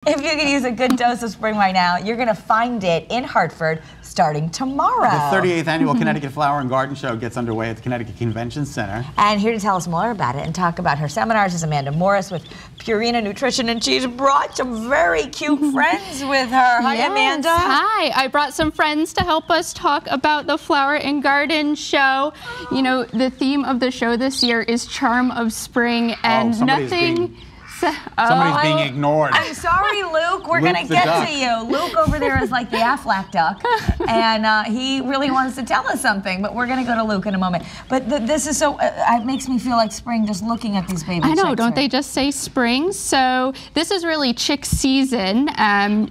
If you could use a good dose of spring right now, you're going to find it in Hartford starting tomorrow. The 38th Annual Connecticut Flower and Garden Show gets underway at the Connecticut Convention Center. And here to tell us more about it and talk about her seminars is Amanda Morris with Purina Nutrition, and she's brought some very cute friends with her. Hi, yes. Amanda. Hi. I brought some friends to help us talk about the Flower and Garden Show. You know, the theme of the show this year is Charm of Spring, and somebody's being ignored. I'm sorry, Luke. We're going to get to you. Luke over there is like the Aflac duck, and he really wants to tell us something, but we're going to go to Luke in a moment. But this is so, it makes me feel like spring just looking at these baby chicks. I know, don't they just say spring? So this is really chick season.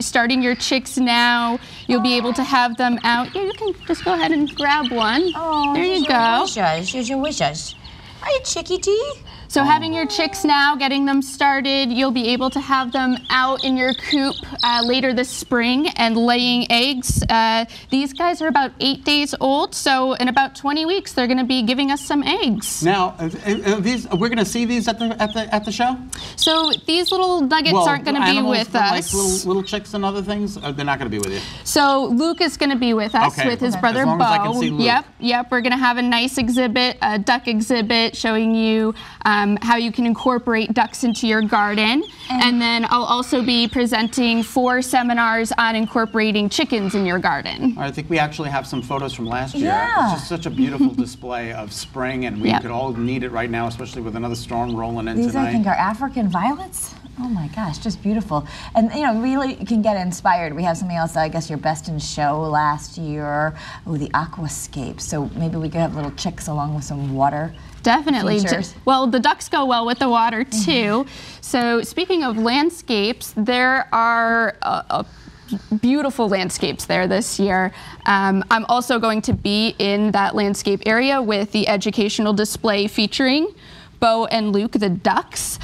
Starting your chicks now, you'll be able to have them out. Yeah, you can just go ahead and grab one. Oh, there you go. Here's your wishes. Hi, Chickie T. So having your chicks now, getting them started, you'll be able to have them out in your coop later this spring and laying eggs. These guys are about 8 days old, so in about 20 weeks they're going to be giving us some eggs. Now, we're going to see these at the show? So these little nuggets aren't going to be with us. Like little chicks and other things, they're not going to be with you. So Luke is going to be with us with his brother Bo. As I can see Luke. Yep. We're going to have a nice exhibit, a duck exhibit, showing you how you can incorporate ducks into your garden. And then I'll also be presenting 4 seminars on incorporating chickens in your garden. I think we actually have some photos from last year. Yeah. It's just such a beautiful display of spring, and we could all need it right now, especially with another storm rolling in These tonight. I think are African violets. Oh my gosh, just beautiful. And you know, really can get inspired. We have something else, I guess your best in show last year. Oh, the aquascape. So maybe we could have little chicks along with some water. Definitely. Well, the ducks go well with the water too. So speaking of landscapes, there are beautiful landscapes there this year. I'm also going to be in that landscape area with the educational display featuring Bo and Luke, the ducks.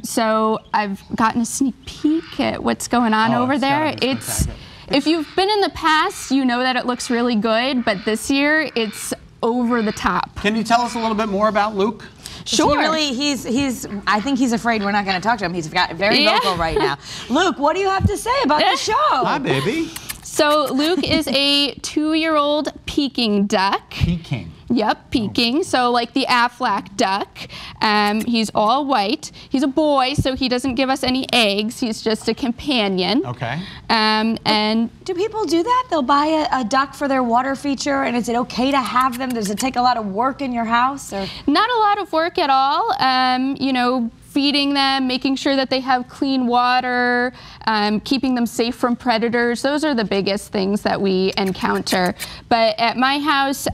So I've gotten a sneak peek at what's going on over there. If you've been in the past, you know that it looks really good, but this year it's over the top. Can you tell us a little bit more about Luke? Sure. I think he's afraid we're not going to talk to him. He's very vocal right now. Luke, what do you have to say about the show? Hi, baby. So Luke is a 2-year-old Peking duck. Peking. Yep, Peking. So like the Aflac duck. He's all white. He's a boy, so he doesn't give us any eggs. He's just a companion. Okay. And do people do that? They'll buy a duck for their water feature, and is it okay to have them? Does it take a lot of work in your house? Or? Not a lot of work at all. You know, feeding them, making sure that they have clean water, keeping them safe from predators. Those are the biggest things that we encounter. But at my house,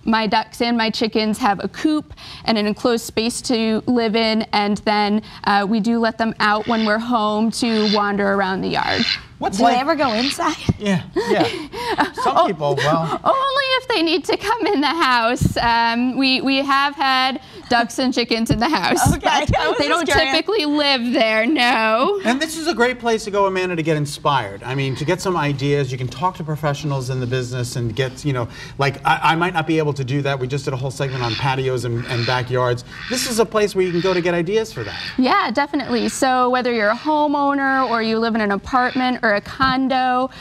my ducks and my chickens have a coop and an enclosed space to live in, and then we do let them out when we're home to wander around the yard. Do they ever go inside? Yeah. Some people, well. Only if they need to come in the house. We have had ducks and chickens in the house. Okay. They don't typically live there, no. And this is a great place to go, Amanda, to get inspired. I mean, to get some ideas. You can talk to professionals in the business and get, you know, like I might not be able to do that. We just did a whole segment on patios and backyards. This is a place where you can go to get ideas for that. Yeah, definitely. So whether you're a homeowner or you live in an apartment or a condo,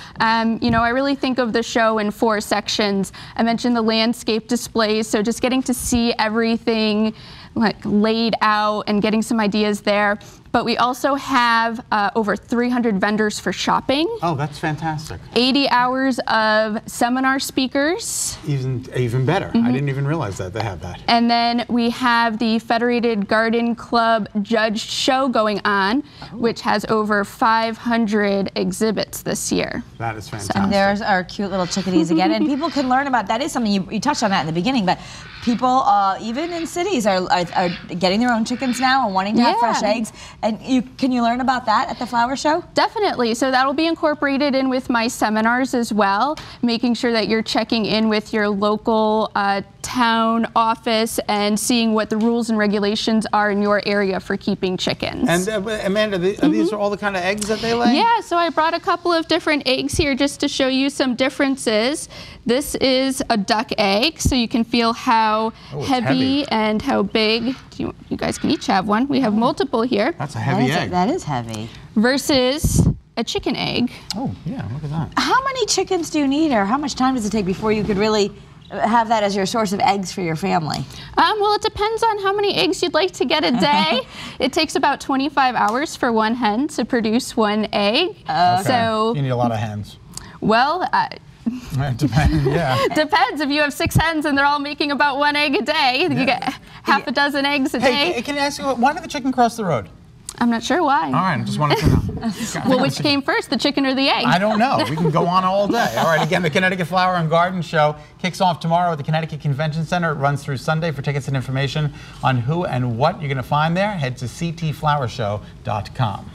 you know, I really think of the show in 4 sections. I mentioned the landscape displays, so just getting to see everything like laid out and getting some ideas there. But we also have over 300 vendors for shopping. Oh, that's fantastic. 80 hours of seminar speakers. Even better. I didn't even realize that they have that. And then we have the Federated Garden Club judged show going on, which has over 500 exhibits this year. That is fantastic. And there's our cute little chickadees again. And people can learn about that. Is something you touched on that in the beginning, but people even in cities are getting their own chickens now and wanting to have fresh eggs. And can you learn about that at the flower show? Definitely. So that'll be incorporated in with my seminars as well, making sure that you're checking in with your local town office and seeing what the rules and regulations are in your area for keeping chickens. And Amanda, these are all the kind of eggs that they lay? Yeah, so I brought a couple of different eggs here just to show you some differences. This is a duck egg, so you can feel how heavy and how big. You you guys can each have one. We have multiple here. That's a heavy egg. That is heavy. Versus a chicken egg. Oh, yeah, look at that. How many chickens do you need, or how much time does it take before you could really have that as your source of eggs for your family? Well, it depends on how many eggs you'd like to get a day. It takes about 25 hours for one hen to produce one egg. Okay. So you need a lot of hens. Well, it depends, yeah. Depends. If you have 6 hens and they're all making about 1 egg a day, you get half a dozen eggs a day. Hey, can I ask you, why did the chicken cross the road? I'm not sure why. All right, I just wanted to know. Well, which came first, the chicken or the egg? I don't know. We can go on all day. All right, again, the Connecticut Flower and Garden Show kicks off tomorrow at the Connecticut Convention Center. It runs through Sunday. For tickets and information on who and what you're going to find there, head to ctflowershow.com.